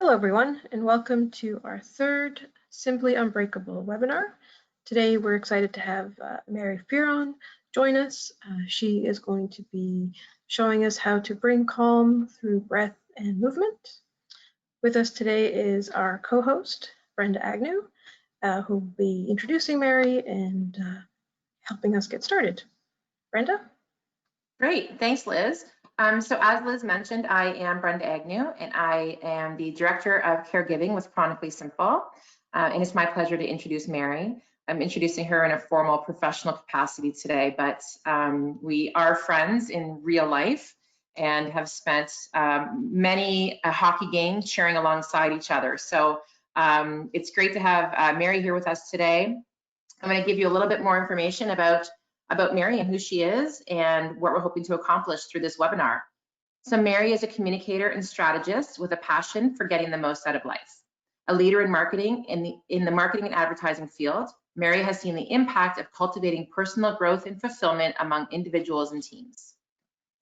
Hello, everyone, and welcome to our third Simply Unbreakable webinar. Today, we're excited to have Mary Fearon join us. She is going to be showing us how to bring calm through breath and movement. With us today is our co-host, Brenda Agnew, who will be introducing Mary and helping us get started. Brenda? Great, thanks, Liz. So as Liz mentioned, I am Brenda Agnew, and I am the Director of Caregiving with Chronically Simple. And it's my pleasure to introduce Mary. I'm introducing her in a formal professional capacity today, but we are friends in real life and have spent many hockey games cheering alongside each other. So it's great to have Mary here with us today. I'm going to give you a little bit more information about Mary and who she is and what we're hoping to accomplish through this webinar. So Mary is a communicator and strategist with a passion for getting the most out of life. A leader in marketing in the marketing and advertising field, Mary has seen the impact of cultivating personal growth and fulfillment among individuals and teams.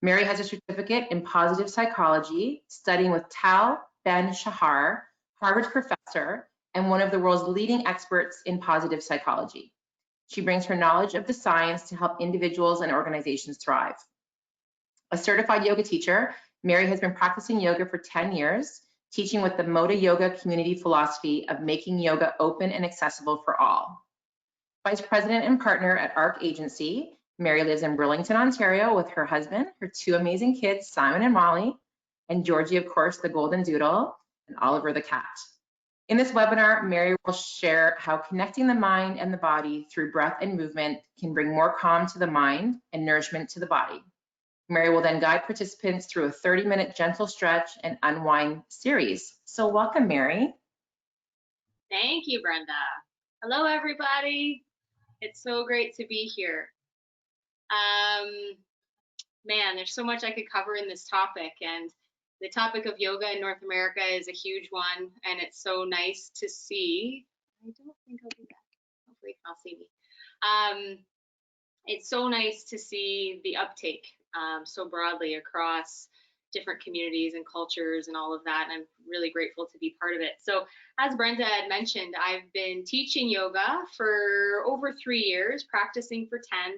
Mary has a certificate in positive psychology, studying with Tal Ben-Shahar, Harvard professor, and one of the world's leading experts in positive psychology. She brings her knowledge of the science to help individuals and organizations thrive. A certified yoga teacher, Mary has been practicing yoga for 10 years, teaching with the Moda Yoga community philosophy of making yoga open and accessible for all. Vice president and partner at ARC Agency, Mary lives in Burlington, Ontario with her husband, her two amazing kids, Simon and Molly, and Georgie, of course, the golden doodle, and Oliver the cat. In this webinar, Mary will share how connecting the mind and the body through breath and movement can bring more calm to the mind and nourishment to the body. Mary will then guide participants through a 30-minute gentle stretch and unwind series. So welcome, Mary. Thank you, Brenda. Hello, everybody. It's so great to be here. Man, there's so much I could cover in this topic, and the topic of yoga in North America is a huge one, and it's so nice to see. I don't think I'll do that. Hopefully I'll see me. It's so nice to see the uptake so broadly across different communities and cultures and all of that, and I'm really grateful to be part of it. So as Brenda had mentioned, I've been teaching yoga for over 3 years, practicing for 10,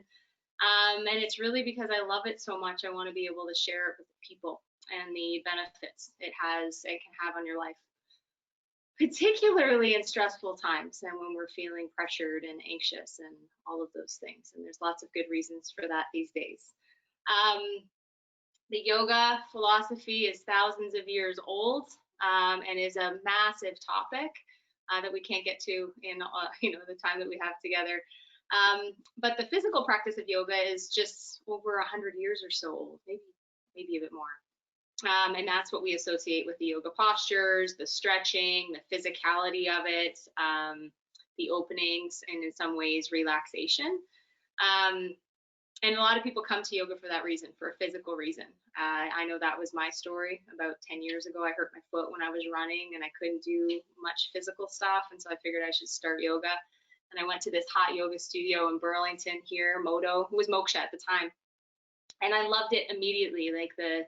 and it's really because I love it so much. I want to be able to share it with people and the benefits it can have on your life, particularly in stressful times and when we're feeling pressured and anxious and all of those things. And there's lots of good reasons for that these days. The yoga philosophy is thousands of years old and is a massive topic that we can't get to in the time that we have together. But the physical practice of yoga is just over 100 years or so old, maybe a bit more. And that's what we associate with the yoga postures, the stretching, the physicality of it, the openings, and in some ways, relaxation. And a lot of people come to yoga for that reason, for a physical reason. I know that was my story. About 10 years ago, I hurt my foot when I was running, and I couldn't do much physical stuff, and so I figured I should start yoga. And I went to this hot yoga studio in Burlington here, Modo, who was Moksha at the time. And I loved it immediately, like the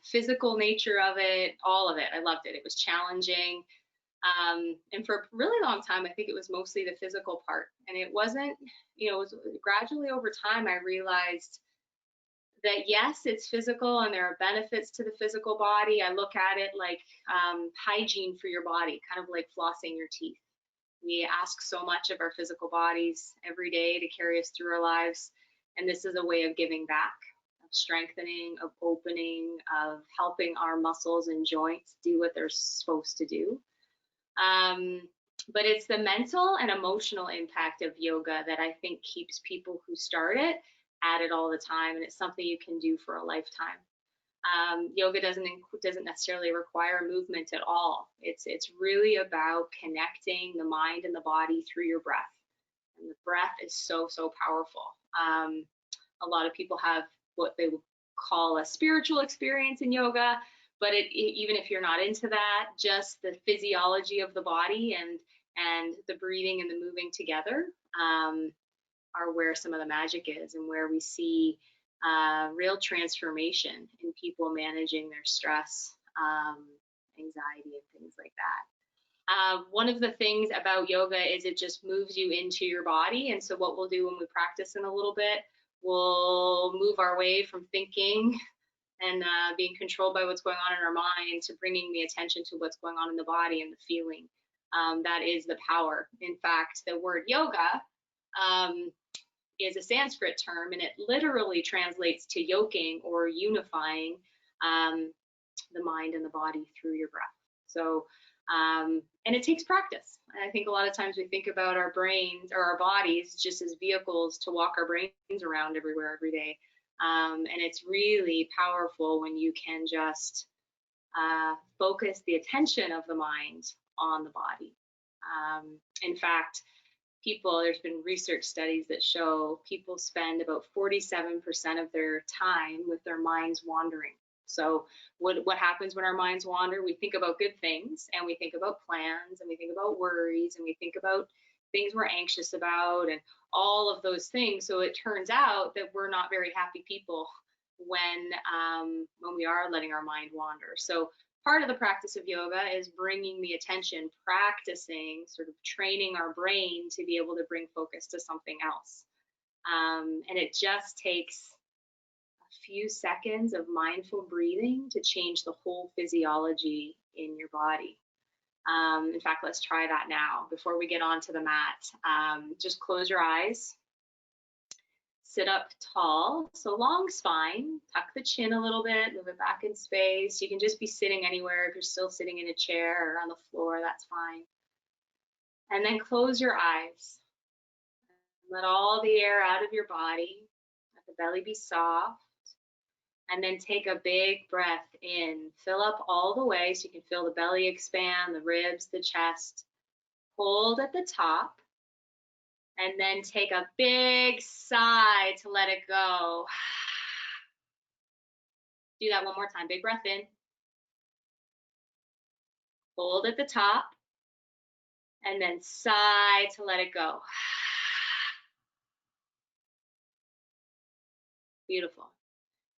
physical nature of it, all of it. I loved it. It was challenging. And for a really long time, I think it was mostly the physical part. And it wasn't, it was gradually over time, I realized that yes, it's physical and there are benefits to the physical body. I look at it like hygiene for your body, kind of like flossing your teeth. We ask so much of our physical bodies every day to carry us through our lives. And this is a way of giving back, of strengthening, of opening, of helping our muscles and joints do what they're supposed to do. But it's the mental and emotional impact of yoga that I think keeps people who start it at it all the time. And it's something you can do for a lifetime. Yoga doesn't necessarily require movement at all. It's really about connecting the mind and the body through your breath. And the breath is so powerful. A lot of people have what they would call a spiritual experience in yoga, but even if you're not into that, just the physiology of the body and the breathing and the moving together are where some of the magic is, and where we see real transformation in people managing their stress anxiety and things like that. One of the things about yoga is it just moves you into your body. And so what we'll do when we practice in a little bit, we'll move our way from thinking and being controlled by what's going on in our mind to bringing the attention to what's going on in the body and the feeling. That is the power. In fact, the word yoga is a Sanskrit term, and it literally translates to yoking or unifying the mind and the body through your breath. So, and it takes practice. And I think a lot of times we think about our brains or our bodies just as vehicles to walk our brains around everywhere every day. And it's really powerful when you can just focus the attention of the mind on the body. In fact, there's been research studies that show people spend about 47% of their time with their minds wandering. So what happens when our minds wander? We think about good things, and we think about plans, and we think about worries, and we think about things we're anxious about, and all of those things. So it turns out that we're not very happy people when we are letting our mind wander. So part of the practice of yoga is bringing the attention, practicing, sort of training our brain to be able to bring focus to something else. And it just takes a few seconds of mindful breathing to change the whole physiology in your body. In fact, let's try that now before we get onto the mat. Just close your eyes. Sit up tall, so long spine, tuck the chin a little bit, move it back in space. You can just be sitting anywhere. If you're still sitting in a chair or on the floor, that's fine. And then close your eyes. Let all the air out of your body. Let the belly be soft. And then take a big breath in. Fill up all the way so you can feel the belly expand, the ribs, the chest. Hold at the top. And then take a big sigh to let it go. Do that one more time. Big breath in. Hold at the top. And then sigh to let it go. Beautiful.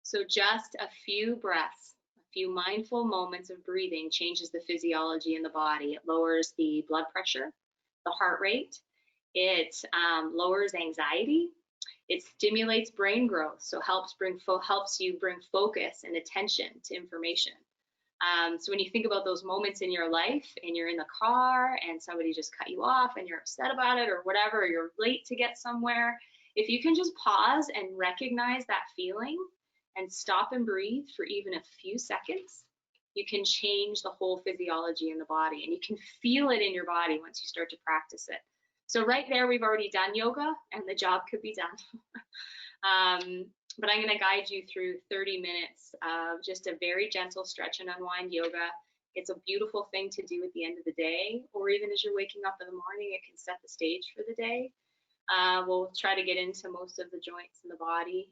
So just a few breaths, a few mindful moments of breathing changes the physiology in the body. It lowers the blood pressure, the heart rate. It lowers anxiety. It stimulates brain growth, so helps you bring focus and attention to information. So when you think about those moments in your life and you're in the car and somebody just cut you off and you're upset about it or whatever, or you're late to get somewhere, if you can just pause and recognize that feeling and stop and breathe for even a few seconds, you can change the whole physiology in the body, and you can feel it in your body once you start to practice it. So right there, we've already done yoga, and the job could be done. But I'm going to guide you through 30 minutes of just a very gentle stretch and unwind yoga. It's a beautiful thing to do at the end of the day, or even as you're waking up in the morning, it can set the stage for the day. We'll try to get into most of the joints in the body.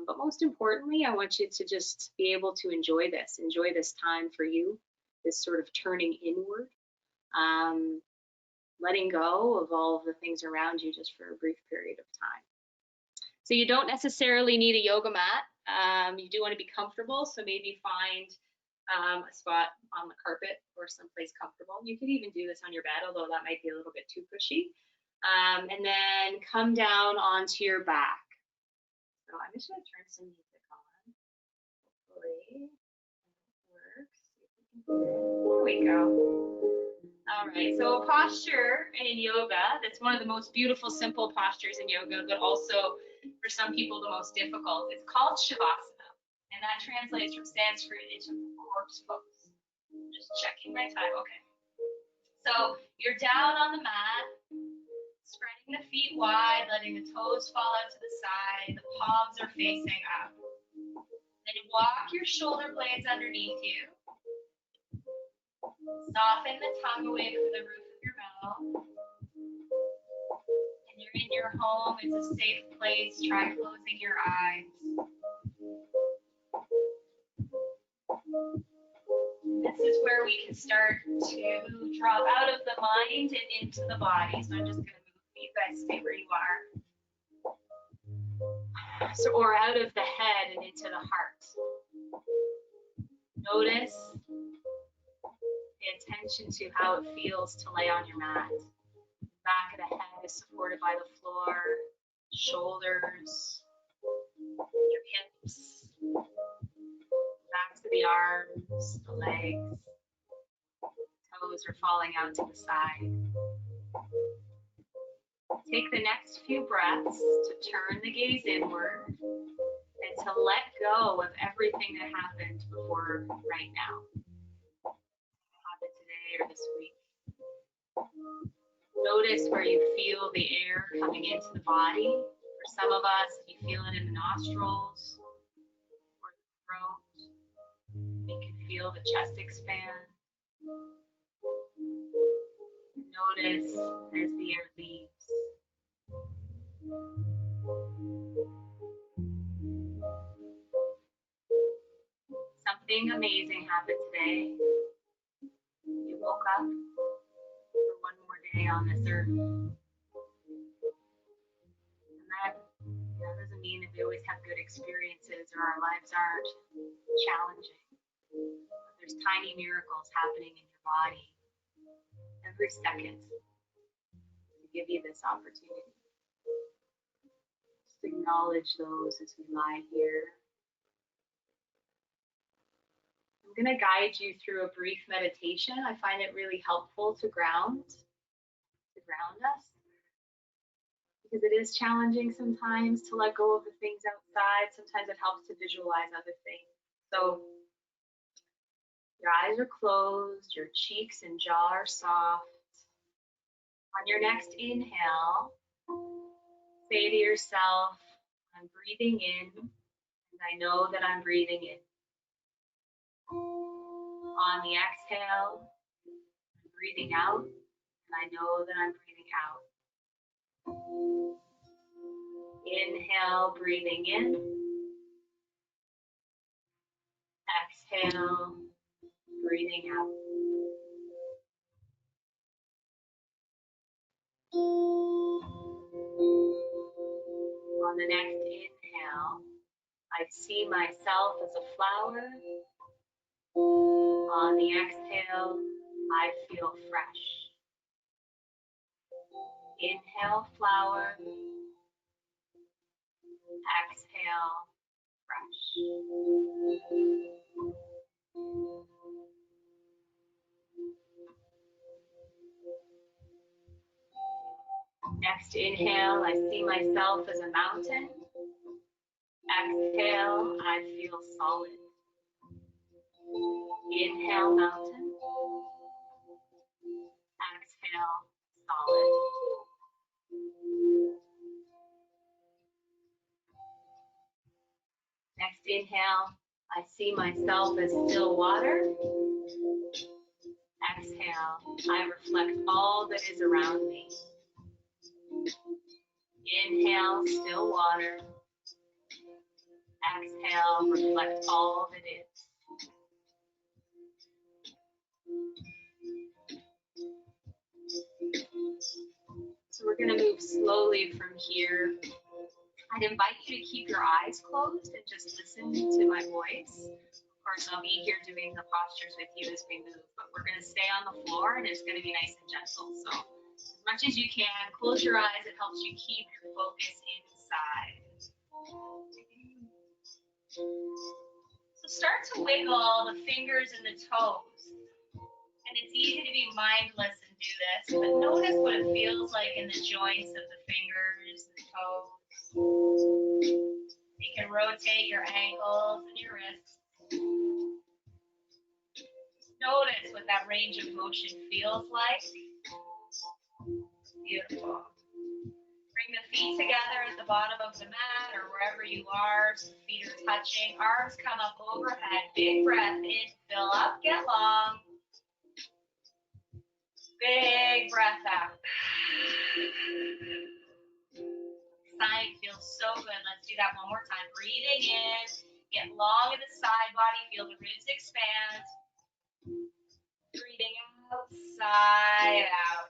But most importantly, I want you to just be able to enjoy this time for you, this sort of turning inward. Letting go of all of the things around you just for a brief period of time. So you don't necessarily need a yoga mat. You do want to be comfortable, so maybe find a spot on the carpet or someplace comfortable. You could even do this on your bed, although that might be a little bit too pushy. And then come down onto your back. So I'm just going to turn some music on. Hopefully it works. There we go. All right, so posture in yoga, that's one of the most beautiful, simple postures in yoga, but also for some people the most difficult. It's called Shavasana, and that translates from Sanskrit into corpse pose. Just checking my time, okay. So you're down on the mat, spreading the feet wide, letting the toes fall out to the side, the palms are facing up. Then you walk your shoulder blades underneath you. Soften the tongue away from the roof of your mouth. And you're in your home, it's a safe place. Try closing your eyes. This is where we can start to drop out of the mind and into the body. So I'm just going to move. You guys stay where you are. So, or out of the head and into the heart. Notice attention to how it feels to lay on your mat. Back of the head is supported by the floor, shoulders, your hips, backs of the arms, the legs, toes are falling out to the side. Take the next few breaths to turn the gaze inward and to let go of everything that happened before right now. Happened today or this week. Notice where you feel the air coming into the body. For some of us, you feel it in the nostrils or the throat. You can feel the chest expand. Notice as the air leaves. Something amazing happened today. You woke up for one more day on this earth. And that doesn't mean that we always have good experiences or our lives aren't challenging. But there's tiny miracles happening in your body every second to give you this opportunity. Just acknowledge those as we lie here. I'm going to guide you through a brief meditation. I find it really helpful to ground us, because it is challenging sometimes to let go of the things outside. Sometimes it helps to visualize other things. So your eyes are closed, your cheeks and jaw are soft. On your next inhale, say to yourself, I'm breathing in, and I know that I'm breathing in. On the exhale, I'm breathing out, and I know that I'm breathing out. Inhale, breathing in. Exhale, breathing out. On the next inhale, I see myself as a flower. On the exhale, I feel fresh. Inhale, flower. Exhale, fresh. Next inhale, I see myself as a mountain. Exhale, I feel solid. Inhale, mountain. Exhale, solid. Next inhale, I see myself as still water. Exhale, I reflect all that is around me. Inhale, still water. Exhale, reflect all that is. So we're going to move slowly from here. I'd invite you to keep your eyes closed and just listen to my voice. Of course, I'll be here doing the postures with you as we move, but we're going to stay on the floor and it's going to be nice and gentle. So as much as you can, close your eyes. It helps you keep your focus inside. So start to wiggle the fingers and the toes. And it's easy to be mindless and do this, but notice what it feels like in the joints of the fingers and the toes. You can rotate your ankles and your wrists. Notice what that range of motion feels like. Beautiful. Bring the feet together at the bottom of the mat or wherever you are, so the feet are touching. Arms come up overhead. Big breath in, fill up, get long. Big breath out. Side feels so good. Let's do that one more time. Breathing in, get long in the side body, feel the ribs expand. Breathing out, side out.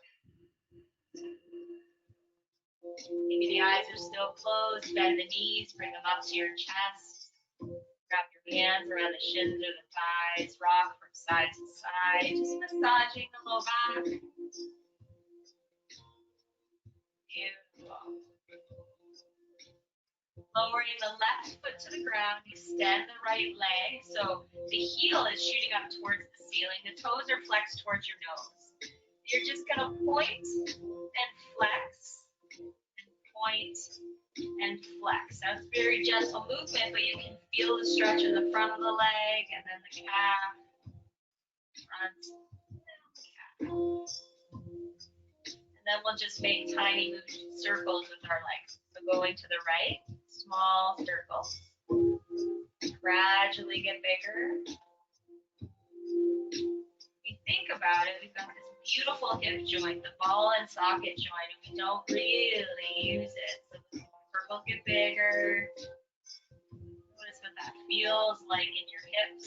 Maybe the eyes are still closed. Bend the knees, bring them up to your chest. Grab your Hands around the shins or the thighs, rock from side to side, just massaging the low back. Beautiful. Lowering the left foot to the ground, extend the right leg. So the heel is shooting up towards the ceiling. The toes are flexed towards your nose. You're just gonna point and flex, and point and flex. Now it's very gentle movement, but you can feel the stretch in the front of the leg and then the calf, front, and calf. And then we'll just make tiny circles with our legs. So going to the right, small circles. Gradually get bigger. If you think about it, we've got this beautiful hip joint, the ball and socket joint, and we don't really use it. So the circles get bigger. Notice what that feels like in your hips.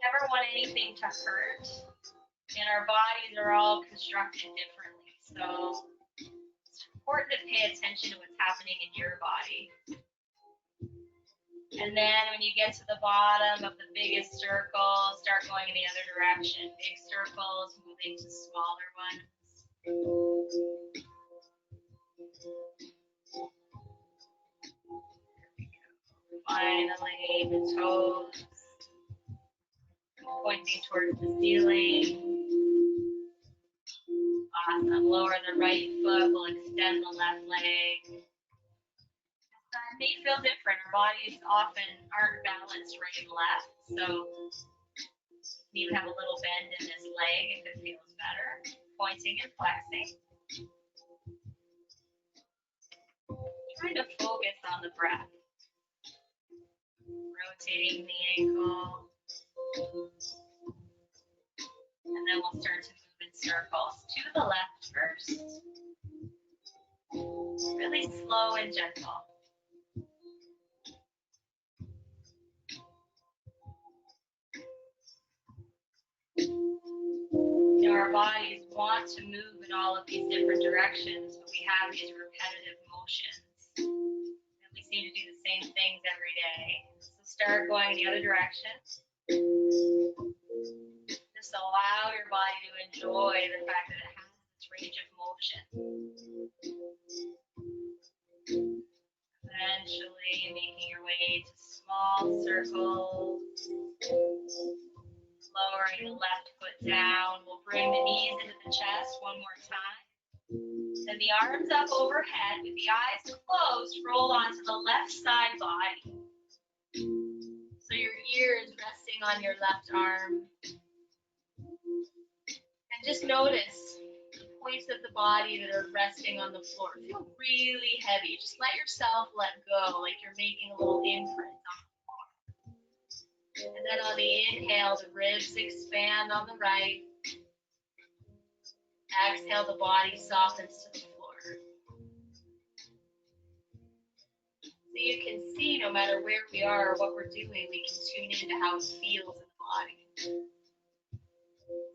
Never want anything to hurt. And our bodies are all constructed differently. So it's important to pay attention to what's happening in your body. And then when you get to the bottom of the biggest circle, start going in the other direction. Big circles, moving to smaller ones. Finally, the toes pointing towards the ceiling. Awesome. Lower the right foot. We'll extend the left leg. It may feel different. Our bodies often aren't balanced right and left, so you need to have a little bend in this leg if it feels better. Pointing and flexing. Trying to focus on the breath. Rotating the ankle. And then we'll start to move in circles to the left first. Really slow and gentle. You know, our bodies want to move in all of these different directions, but we have these repetitive motions. And we seem to do the same things every day. So start going the other direction. Just allow your body to enjoy the fact that it has this range of motion. Eventually making your way to small circles. Lowering the left foot down. We'll bring the knees into the chest one more time. Then the arms up overhead with the eyes closed. Roll onto the left side body. So your ear is resting on your left arm. And just notice the points of the body that are resting on the floor. Feel really heavy. Just let yourself let go, like you're making a little imprint on the floor. And then on the inhale, the ribs expand on the right. Exhale, the body softens to the floor. So you can see no matter where we are or what we're doing, we can tune into how it feels in the body.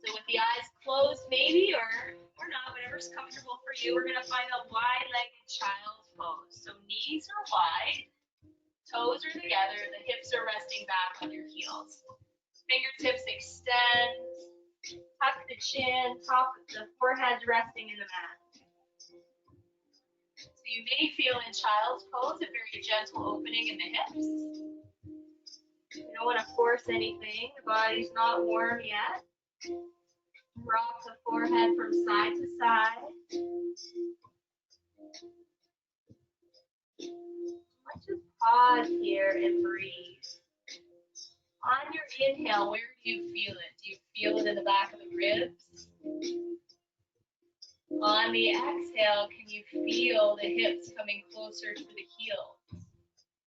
So with the eyes closed maybe, or not, whatever's comfortable for you, we're going to find a wide-legged child's pose. So knees are wide, toes are together, the hips are resting back on your heels. Fingertips extend, tuck the chin, top of the forehead resting in the mat. So you may feel in child's pose a very gentle opening in the hips. You don't want to force anything, the body's not warm yet. Rock the forehead from side to side. Let's just pause here and breathe. On your inhale, where do you feel it? Do you feel it in the back of the ribs? On the exhale, can you feel the hips coming closer to the heels?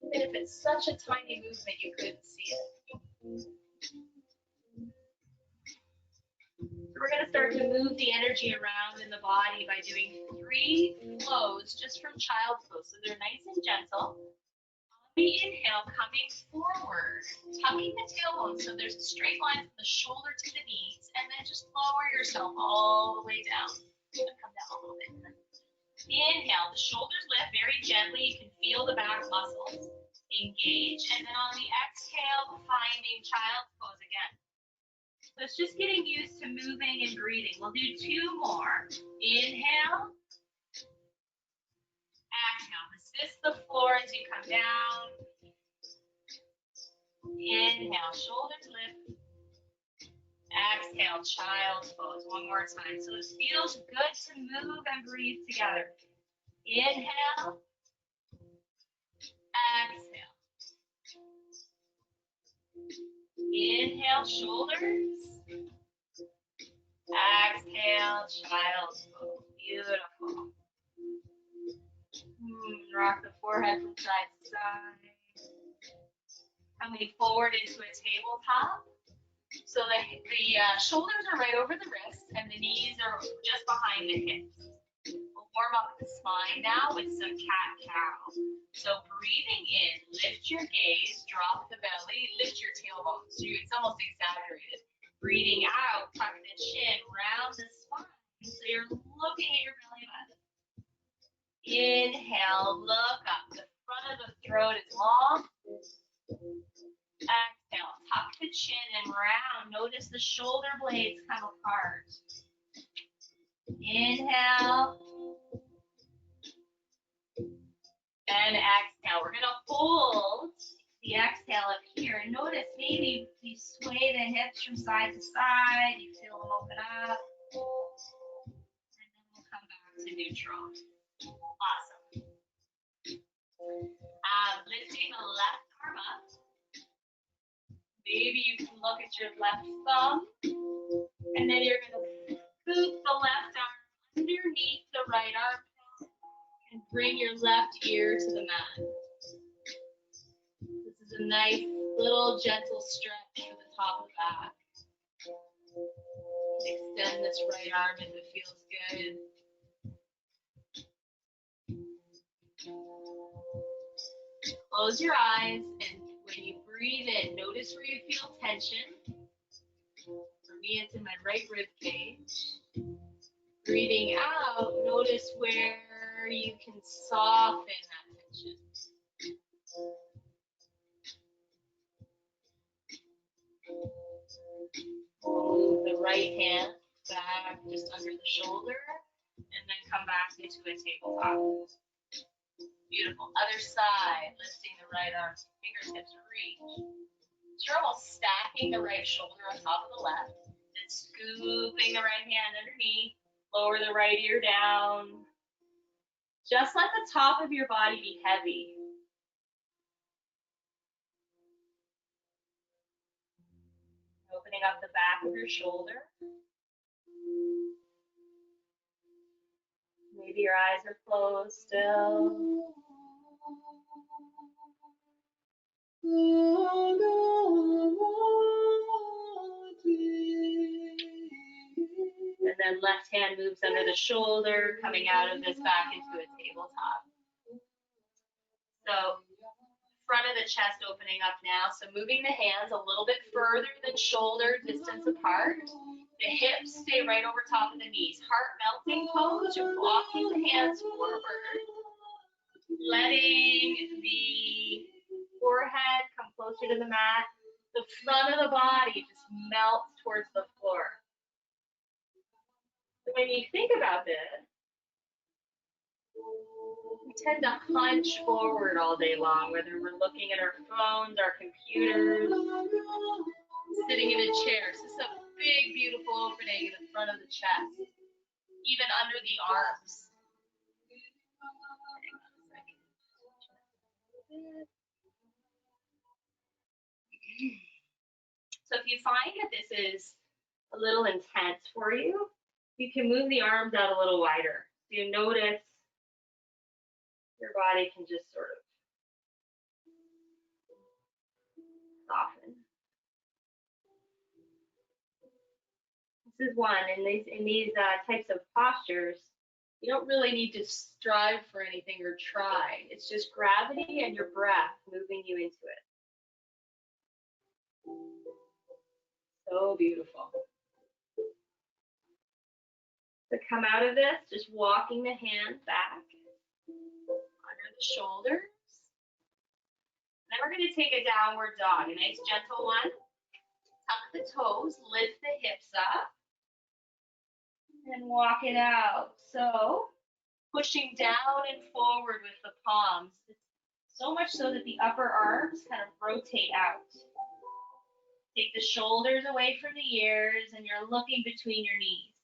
Even if it's such a tiny movement, you couldn't see it. So we're going to start to move the energy around in the body by doing 3 flows just from child's pose. So they're nice and gentle. On the inhale, coming forward, tucking the tailbone so there's a straight line from the shoulder to the knees, and then just lower yourself all the way down. Come down a little bit. Inhale, the shoulders lift very gently. You can feel the back muscles. engage, and then on the exhale, finding child's pose again. So it's just getting used to moving and breathing. We'll do 2 more. Inhale. Exhale. Assist the floor as you come down. Inhale, shoulders lift. Exhale, child's pose. One more time. So it feels good to move and breathe together. Inhale. Exhale. Inhale, shoulders. Exhale, child's pose. Beautiful. Rock the forehead from side to side. Coming forward into a tabletop. So the shoulders are right over the wrists and the knees are just behind the hips. We'll warm up the spine now with some cat-cow. So breathing in, lift your gaze, drop the belly, lift your tailbone. So it's almost exaggerated. Breathing out, tuck the chin, round the spine. So you're looking at your belly button. Inhale, look up. The front of the throat is long. Exhale, tuck the chin and round. Notice the shoulder blades come apart. Inhale. And exhale. We're going to hold the exhale up here. And notice maybe you sway the hips from side to side. You feel them open up. And then we'll come back to neutral. Awesome. Lifting the left arm up. Maybe you can look at your left thumb. And then you're going to scoop the left arm underneath the right arm. And bring your left ear to the mat. This is a nice little gentle stretch for the top of the back. Extend this right arm if it feels good. Close your eyes, and when you breathe in, notice where you feel tension. For me, it's in my right rib cage. Breathing out, notice where you can soften that tension. Move the right hand back just under the shoulder, and then come back into a tabletop. Beautiful. Other side, lifting the right arm, fingertips reach. So you're almost stacking the right shoulder on top of the left, then scooping the right hand underneath. Lower the right ear down. Just let the top of your body be heavy. Opening up the back of your shoulder. Maybe your eyes are closed still. And then left hand moves under the shoulder, coming out of this back into a tabletop. So front of the chest opening up now. So moving the hands a little bit further than shoulder distance apart. The hips stay right over top of the knees. Heart melting pose. You're walking the hands forward. Letting the forehead come closer to the mat. The front of the body just melts towards the floor. When you think about this, we tend to hunch forward all day long, whether we're looking at our phones, our computers, sitting in a chair. So this is a big, beautiful opening in the front of the chest, even under the arms. So if you find that this is a little intense for you, you can move the arms out a little wider. So you notice your body can just sort of soften. This is one. In these types of postures, you don't really need to strive for anything or try. It's just gravity and your breath moving you into it. So beautiful. To come out of this, just walking the hands back under the shoulders. Then we're gonna take a downward dog, a nice gentle one. Tuck the toes, lift the hips up, and walk it out. So pushing down and forward with the palms, so much so that the upper arms kind of rotate out. Take the shoulders away from the ears, and you're looking between your knees.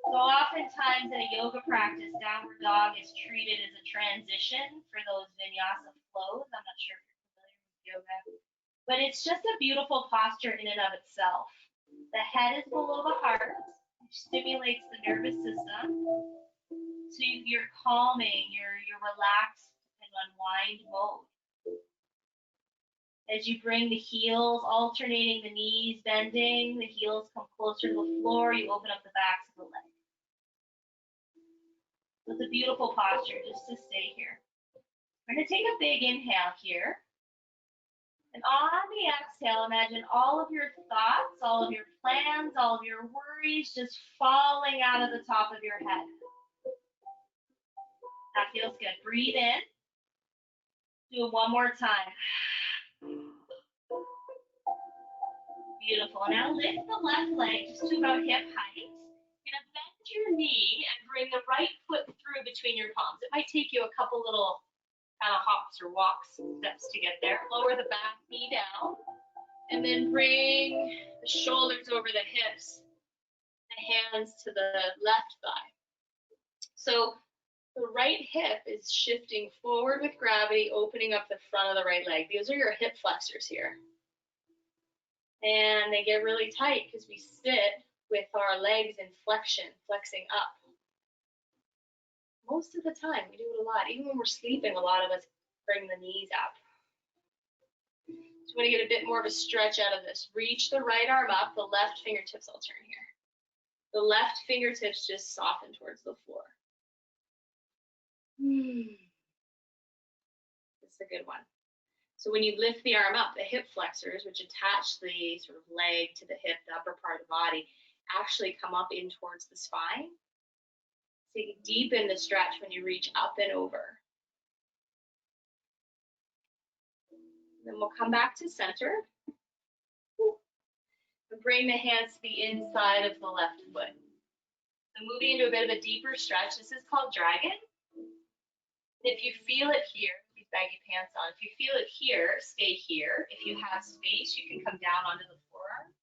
So oftentimes in a yoga practice, downward dog is treated as a transition for those vinyasa flows. I'm not sure if you're familiar with yoga, but it's just a beautiful posture in and of itself. The head is below the heart, which stimulates the nervous system. So you're calming, you're relaxed and unwind mode. As you bring the heels, alternating the knees, bending, the heels come closer to the floor, you open up the backs of the legs. So it's a beautiful posture just to stay here. We're going to take a big inhale here. And on the exhale, imagine all of your thoughts, all of your plans, all of your worries just falling out of the top of your head. That feels good. Breathe in. Do it one more time. Beautiful. Now lift the left leg just to about hip height. You're going to bend your knee and bring the right foot through between your palms. It might take you a couple little kind of hops or walks, steps to get there. Lower the back knee down, and then bring the shoulders over the hips, the hands to the left thigh. So the right hip is shifting forward with gravity, opening up the front of the right leg. These are your hip flexors here. And they get really tight because we sit with our legs in flexion, flexing up. Most of the time, we do it a lot. Even when we're sleeping, a lot of us bring the knees up. So we want to get a bit more of a stretch out of this. Reach the right arm up, the left fingertips, I'll turn here. The left fingertips just soften towards the floor. That's a good one. So when you lift the arm up, the hip flexors, which attach the sort of leg to the hip, the upper part of the body, actually come up in towards the spine. So you can deepen the stretch when you reach up and over. Then we'll come back to center. And bring the hands to the inside of the left foot. So moving into a bit of a deeper stretch. This is called dragon. If you feel it here, these baggy pants on, if you feel it here, stay here. If you have space, you can come down onto the forearms.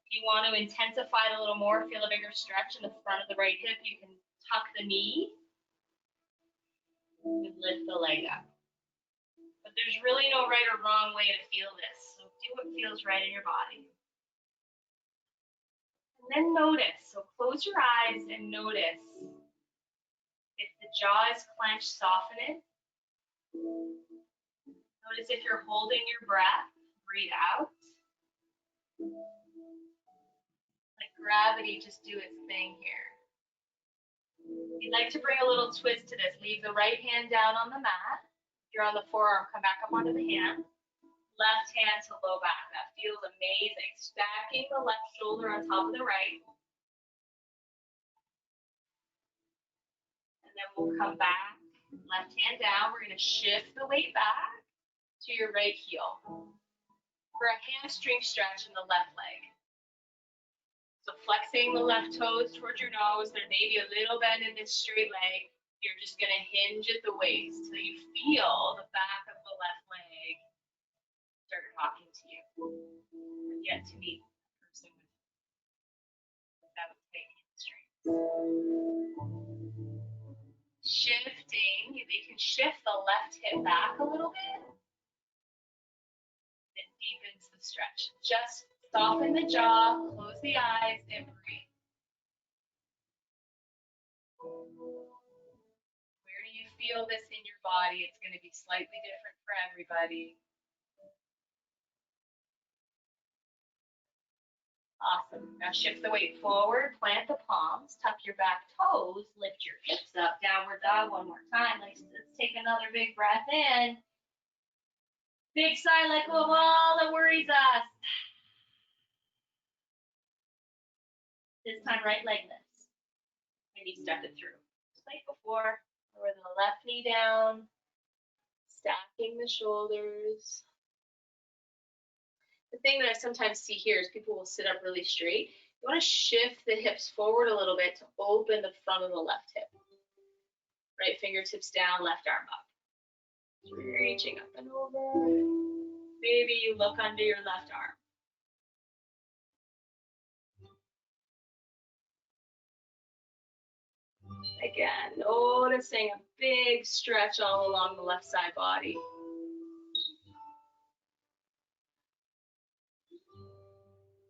If you want to intensify it a little more, feel a bigger stretch in the front of the right hip, you can tuck the knee and lift the leg up. But there's really no right or wrong way to feel this. So do what feels right in your body. And then notice, so close your eyes and notice if the jaw is clenched, soften it. Notice if you're holding your breath, breathe out. Let gravity just do its thing here. If you'd like to bring a little twist to this, leave the right hand down on the mat. If you're on the forearm, come back up onto the hand. Left hand to low back. That feels amazing. Stacking the left shoulder on top of the right. And then we'll come back. Left hand down. We're going to shift the weight back to your right heel for a hamstring stretch in the left leg. So flexing the left toes towards your nose. There may be a little bend in this straight leg. You're just going to hinge at the waist till you feel the back of the left leg start talking to you. I've yet to meet a person without tight hamstrings. Shifting, they can shift the left hip back a little bit. It deepens the stretch. Just soften the jaw, close the eyes, and breathe. Where do you feel this in your body? It's going to be slightly different for everybody. Awesome. Now shift the weight forward, plant the palms, tuck your back toes, lift your hips up, downward dog one more time. Let's take another big breath in. Big sigh, let go of all that worries us. This time, right leg lifts. And you step it through. Just like before, lower the left knee down, stack King the shoulders. The thing that I sometimes see here is people will sit up really straight. You want to shift the hips forward a little bit to open the front of the left hip. Right fingertips down, left arm up. Reaching up and over. Maybe you look under your left arm. Again, noticing a big stretch all along the left side body.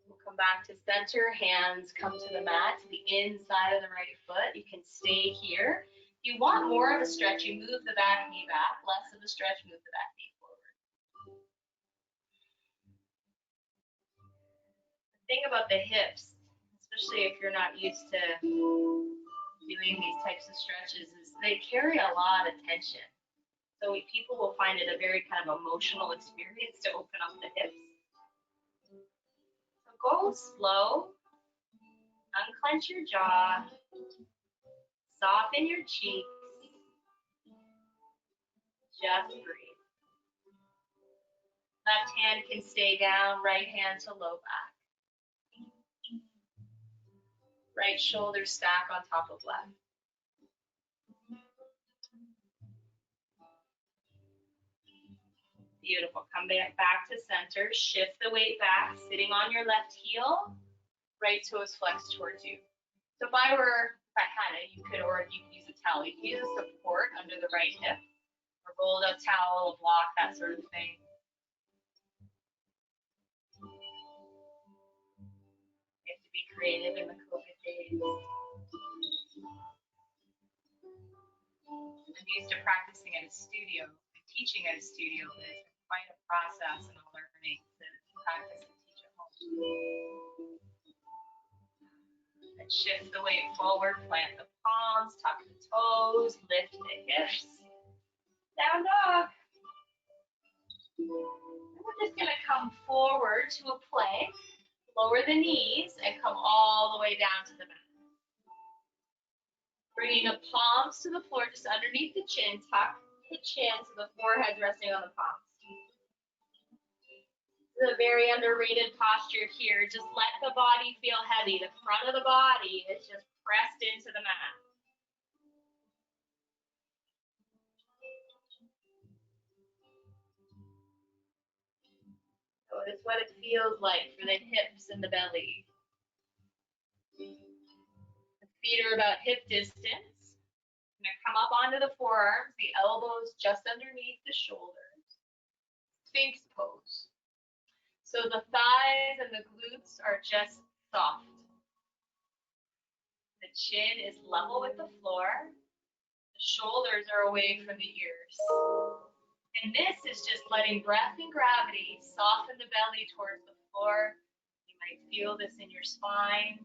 We'll come back to center, hands come to the mat, to the inside of the right foot. You can stay here. If you want more of a stretch, you move the back knee back. Less of a stretch, move the back knee forward. The thing about the hips, especially if you're not used to doing these types of stretches, is they carry a lot of tension. So people will find it a very kind of emotional experience to open up the hips. So go slow, unclench your jaw, soften your cheeks, just breathe. Left hand can stay down, right hand to low back. Right shoulder stack on top of left. Beautiful. Come back to center. Shift the weight back, sitting on your left heel. Right toe is flexed towards you. So if I had it, you could use a towel. You can use a support under the right hip, or rolled up towel, a block, that sort of thing. You have to be creative in the COVID days. I'm used to practicing at a studio and teaching at a studio, but it's been quite a process and a learning to practice and teach at home. And shift the weight forward, plant the palms, tuck the toes, lift the hips. Down dog. And we're just gonna come forward to a plank, lower the knees, and come all the way down to the mat. Bringing the palms to the floor, just underneath the chin, tuck the chin so the forehead's resting on the palms. This is a very underrated posture here. Just let the body feel heavy. The front of the body is just pressed into the mat. Notice what it feels like for the hips and the belly. The feet are about hip distance. I'm going to come up onto the forearms, the elbows just underneath the shoulders. Sphinx pose. So the thighs and the glutes are just soft. The chin is level with the floor. The shoulders are away from the ears. And this is just letting breath and gravity soften the belly towards the floor. You might feel this in your spine.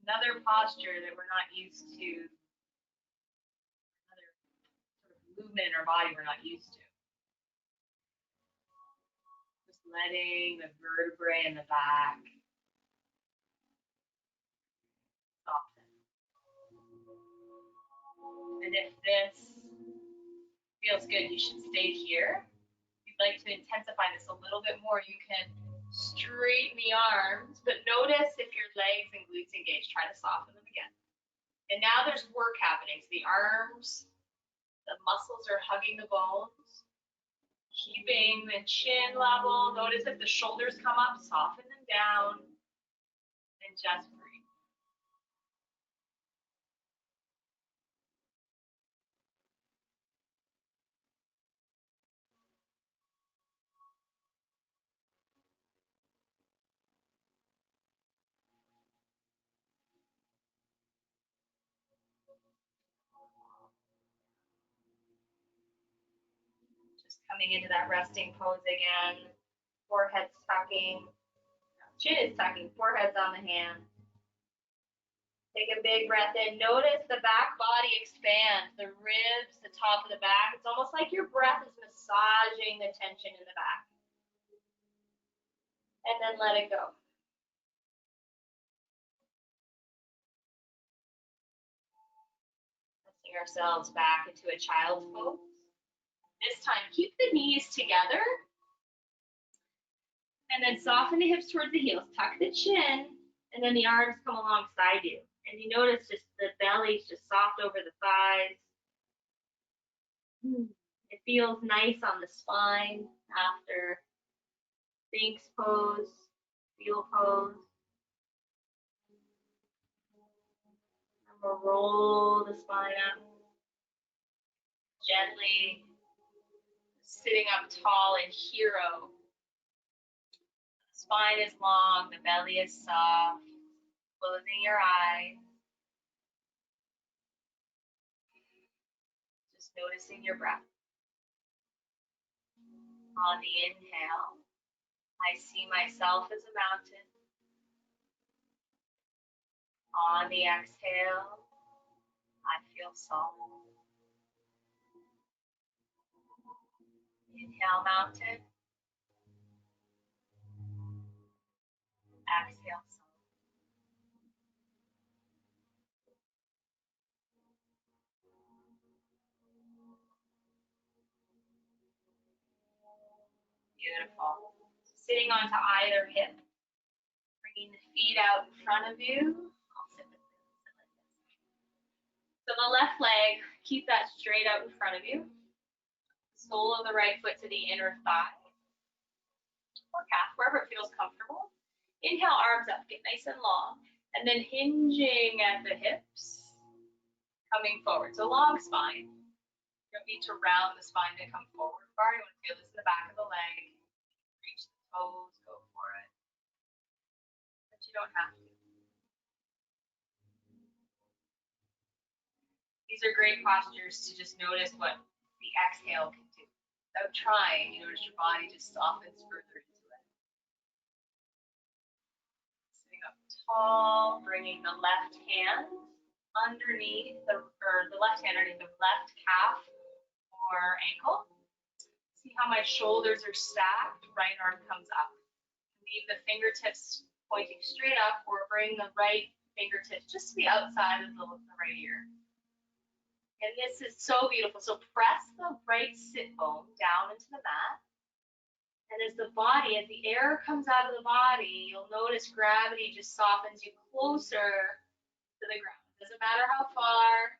Another posture that we're not used to, another sort of movement in our body we're not used to. Just letting the vertebrae in the back soften. And if this feels good, you should stay here. If you'd like to intensify this a little bit more, you can straighten the arms, but notice if your legs and glutes engage. Try to soften them again. And now there's work happening. So the arms, the muscles are hugging the bones, keeping the chin level. Notice if the shoulders come up, soften them down, and just breathe. Coming into that resting pose again. Forehead's tucking. Chin is tucking. Forehead's on the hand. Take a big breath in. Notice the back body expand. The ribs, the top of the back. It's almost like your breath is massaging the tension in the back. And then let it go. Pressing ourselves back into a child's pose. This time, keep the knees together. And then soften the hips towards the heels. Tuck the chin, and then the arms come alongside you. And you notice just the belly's just soft over the thighs. It feels nice on the spine after Sphinx pose, Wheel pose. And we'll roll the spine up gently, sitting up tall in Hero. The spine is long, the belly is soft. Closing your eyes. Just noticing your breath. On the inhale, I see myself as a mountain. On the exhale, I feel solid. Inhale, mountain. Exhale, solid. Beautiful. Sitting onto either hip, bringing the feet out in front of you. I'll sit with this. So the left leg, keep that straight out in front of you. Sole of the right foot to the inner thigh or calf, wherever it feels comfortable. Inhale, arms up, get nice and long, and then hinging at the hips, coming forward. So long spine. You don't need to round the spine to come forward far. You want to feel this in the back of the leg. Reach the toes, go for it. But you don't have to. These are great postures to just notice what the exhale can do. Without trying, you notice your body just softens further into it. Sitting up tall, bringing the left hand underneath the left hand underneath the left calf or ankle. See how my shoulders are stacked, right arm comes up. Leave the fingertips pointing straight up or bring the right fingertips just to the outside of the right ear. And this is so beautiful. So press the right sit bone down into the mat. And as the air comes out of the body, you'll notice gravity just softens you closer to the ground. Doesn't matter how far.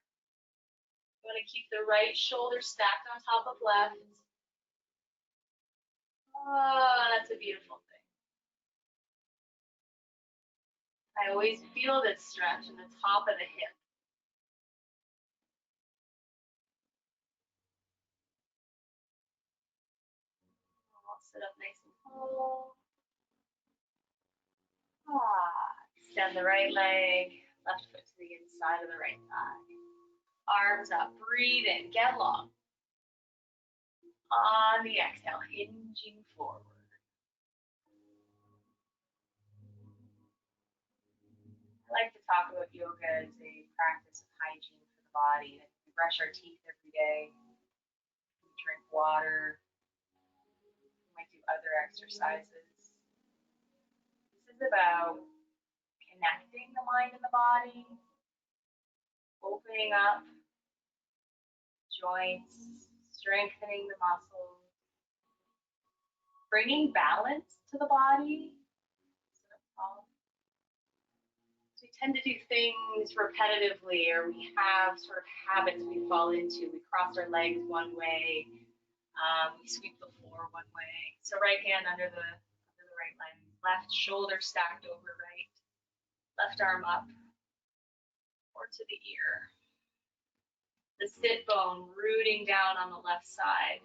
You want to keep the right shoulder stacked on top of left. Oh, that's a beautiful thing. I always feel this stretch in the top of the hip. I'll sit up nice and tall. Extend the right leg, left foot to the inside of the right thigh. Arms up, breathe in, get long. On the exhale, hinging forward. I like to talk about yoga as a practice of hygiene for the body. We brush our teeth every day, we drink water, we might do other exercises. This is about connecting the mind and the body, opening up joints, strengthening the muscles, bringing balance to the body. So we tend to do things repetitively, or we have sort of habits we fall into. We cross our legs one way, we sweep the floor one way. So right hand under the right leg, left shoulder stacked over right, left arm up or to the ear. The sit bone rooting down on the left side.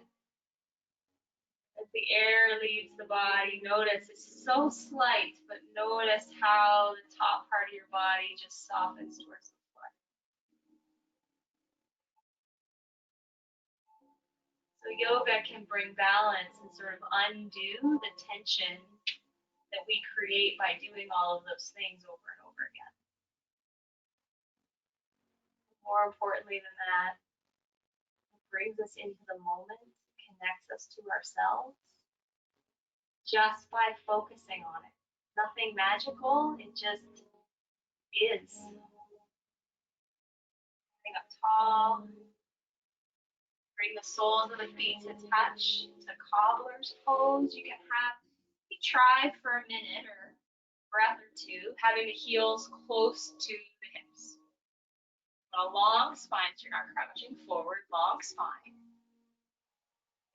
As the air leaves the body, notice it's so slight, but notice how the top part of your body just softens towards the floor. So yoga can bring balance and sort of undo the tension that we create by doing all of those things over and over again. More importantly than that, it brings us into the moment, connects us to ourselves just by focusing on it. Nothing magical, it just is. Sitting up tall, Bring the soles of the feet to touch, to cobbler's pose. You can try for a minute or breath or two, having the heels close to the hips. A long spine, so you're not crouching forward, long spine.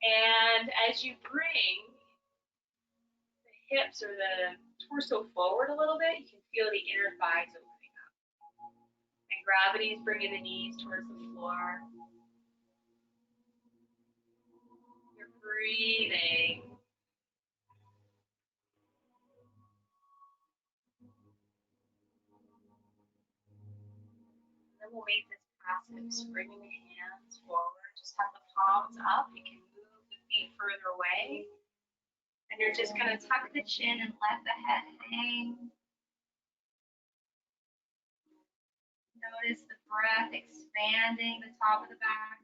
And as you bring the hips or the torso forward a little bit, you can feel the inner thighs opening up. And gravity is bringing the knees towards the floor. You're breathing. And then we'll make this passive, so bringing the hands forward. Just have the palms up. You can move the feet further away. And you're just going to tuck the chin and let the head hang. Notice the breath expanding the top of the back.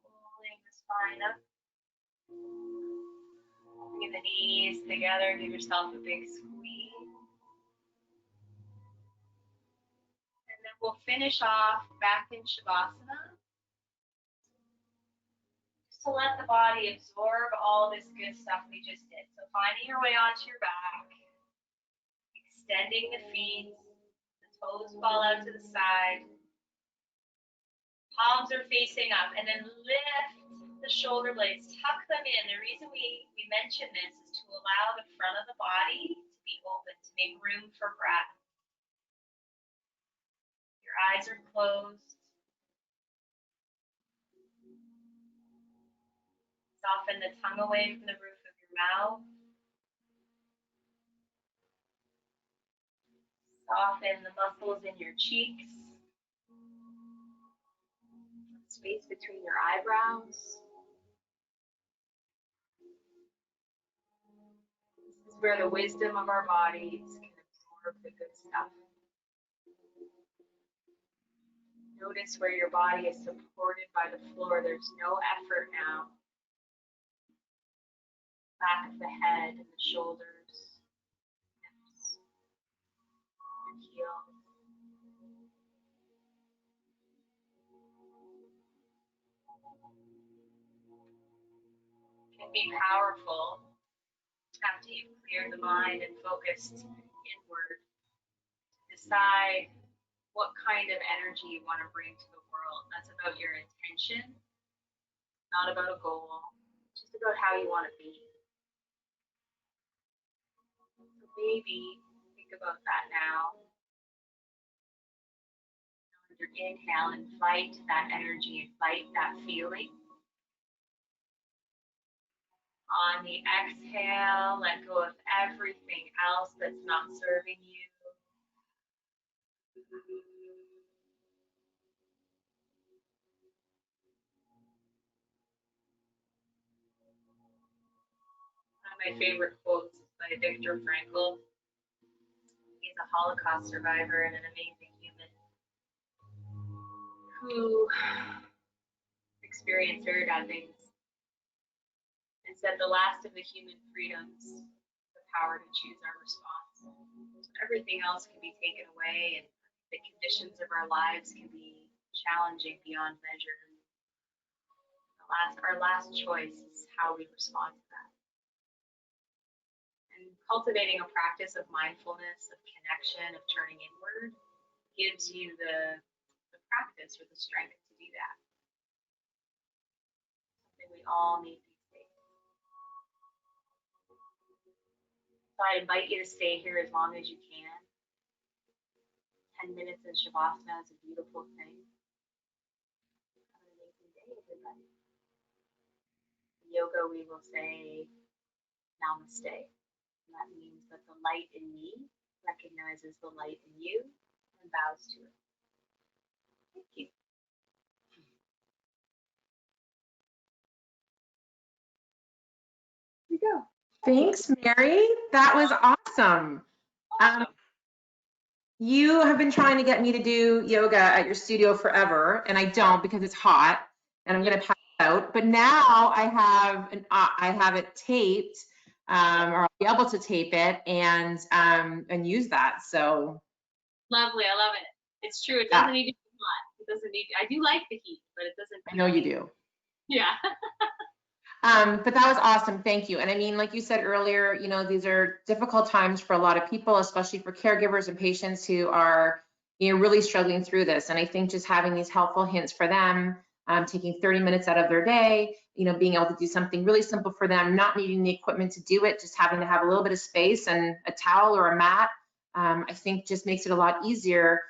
Pulling the spine up. Bring the knees together. Give yourself a big squeeze. And then we'll finish off back in Shavasana. Just to let the body absorb all this good stuff we just did. So finding your way onto your back. Extending the feet. The toes fall out to the side. Palms are facing up. And then lift the shoulder blades. Tuck them in. The reason we mention this is to allow the front of the body to be open, to make room for breath. Your eyes are closed. Soften the tongue away from the roof of your mouth. Soften the muscles in your cheeks. Space between your eyebrows. This is where the wisdom of our bodies can absorb the good stuff. Notice where your body is supported by the floor. There's no effort now. Back of the head and the shoulders, hips, and heels. It can be powerful after you've cleared the mind and focused inward. Decide what kind of energy you want to bring to the world. That's about your intention, not about a goal, just about how you want to be. So maybe think about that now. On your inhale, invite that energy, invite that feeling. On the exhale, let go of everything else that's not serving you. One of my favorite quotes is by Viktor Frankl. He's a Holocaust survivor and an amazing human who experienced very bad things and said the last of the human freedoms, the power to choose our response. So everything else can be taken away and the conditions of our lives can be challenging beyond measure. Our last choice is how we respond to that. And cultivating a practice of mindfulness, of connection, of turning inward gives you the practice or the strength to do that. Something we all need these days. So I invite you to stay here as long as you can. 10 minutes in Shavasana is a beautiful thing. Have an amazing day, everybody. In yoga, we will say namaste. And that means that the light in me recognizes the light in you and bows to it. Thank you. Here we go. Thanks, Mary. That was awesome. You have been trying to get me to do yoga at your studio forever, and I don't because it's hot, and I'm going to pass out. But now I have it taped or I'll be able to tape it and use that. So Lovely, I love it. It's true. It Yeah. doesn't need to be hot. It doesn't need. I do like the heat, but it doesn't. I know you do. Yeah. But that was awesome. Thank you. And I mean, like you said earlier, you know, these are difficult times for a lot of people, especially for caregivers and patients who are, you know, really struggling through this. And I think just having these helpful hints for them, taking 30 minutes out of their day, you know, being able to do something really simple for them, not needing the equipment to do it, just having to have a little bit of space and a towel or a mat, I think just makes it a lot easier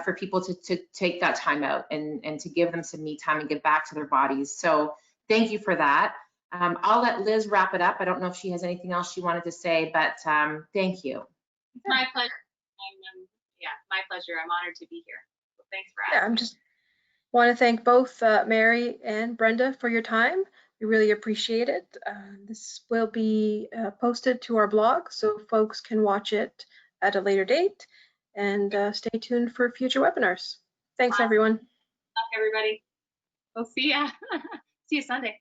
for people to take that time out and to give them some me time and get back to their bodies. So thank you for that. I'll let Liz wrap it up. I don't know if she has anything else she wanted to say, but thank you. It's my pleasure. Yeah, my pleasure. I'm honored to be here. So thanks for Yeah, asking. I'm just want to thank both Mary and Brenda for your time. We really appreciate it. This will be posted to our blog so folks can watch it at a later date, and stay tuned for future webinars. Thanks, Awesome. everyone. Everybody. We'll see ya. See you Sunday.